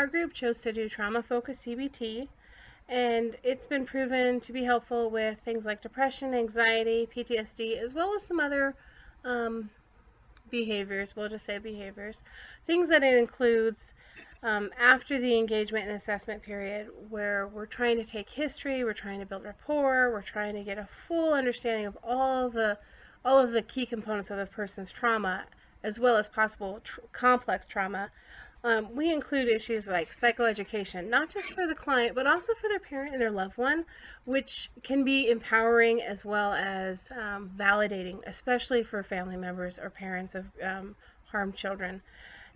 our group chose to do trauma-focused CBT, and it's been proven to be helpful with things like depression, anxiety, PTSD, as well as some other um, behaviors. We'll just say behaviors. Things that it includes after the engagement and assessment period, where we're trying to take history, we're trying to build rapport, we're trying to get a full understanding of all of the key components of the person's trauma, as well as possible complex trauma. We include issues like psychoeducation, not just for the client, but also for their parent and their loved one, which can be empowering as well as validating, especially for family members or parents of harmed children.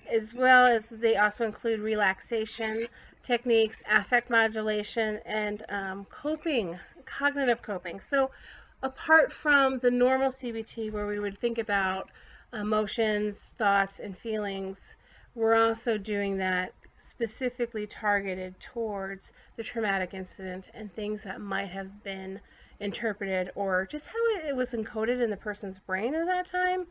As well as they also include relaxation techniques, affect modulation, and cognitive coping. So apart from the normal CBT where we would think about emotions, thoughts, and feelings, we're also doing that specifically targeted towards the traumatic incident and things that might have been interpreted or just how it was encoded in the person's brain at that time.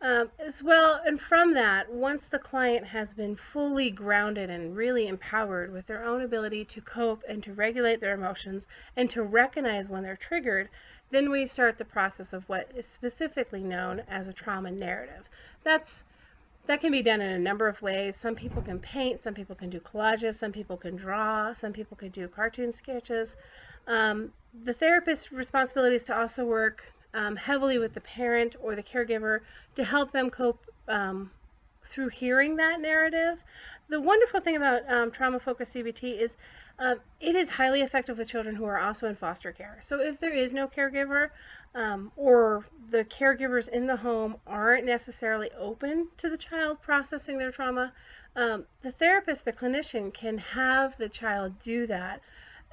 As well, and from that, once the client has been fully grounded and really empowered with their own ability to cope and to regulate their emotions and to recognize when they're triggered, then we start the process of what is specifically known as a trauma narrative. That can be done in a number of ways. Some people can paint, some people can do collages, some people can draw, some people can do cartoon sketches. The therapist's responsibility is to also work heavily with the parent or the caregiver to help them cope through hearing that narrative. The wonderful thing about trauma-focused CBT is it is highly effective with children who are also in foster care. So if there is no caregiver or the caregivers in the home aren't necessarily open to the child processing their trauma, the therapist, the clinician, can have the child do that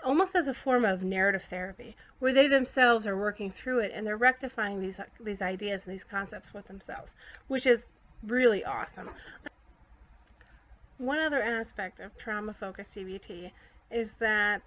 almost as a form of narrative therapy, where they themselves are working through it and they're rectifying these ideas and these concepts with themselves, which is really awesome. One other aspect of trauma-focused CBT is that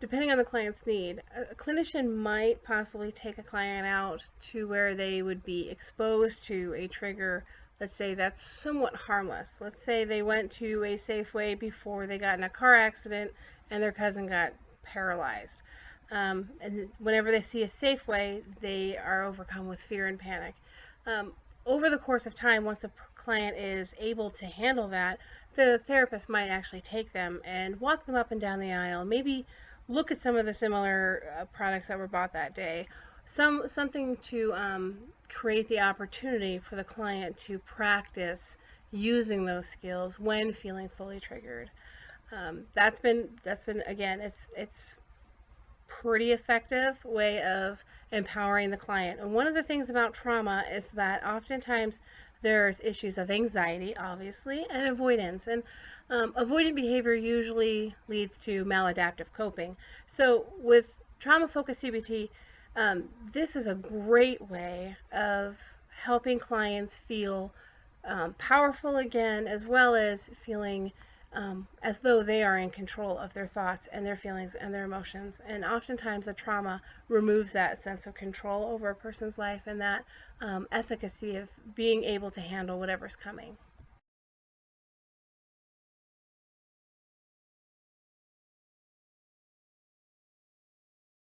depending on the client's need, a clinician might possibly take a client out to where they would be exposed to a trigger, let's say that's somewhat harmless. Let's say they went to a Safeway before they got in a car accident and their cousin got paralyzed. And whenever they see a Safeway, they are overcome with fear and panic. Over the course of time, once the client is able to handle that, the therapist might actually take them and walk them up and down the aisle, maybe look at some of the similar products that were bought that day, something to create the opportunity for the client to practice using those skills when feeling fully triggered. That's been again, it's pretty effective way of empowering the client. And one of the things about trauma is that oftentimes there's issues of anxiety, obviously, and avoidance. And avoidant behavior usually leads to maladaptive coping. So with trauma-focused CBT, this is a great way of helping clients feel powerful again, as well as feeling as though they are in control of their thoughts and their feelings and their emotions. And oftentimes a trauma removes that sense of control over a person's life and that efficacy of being able to handle whatever's coming.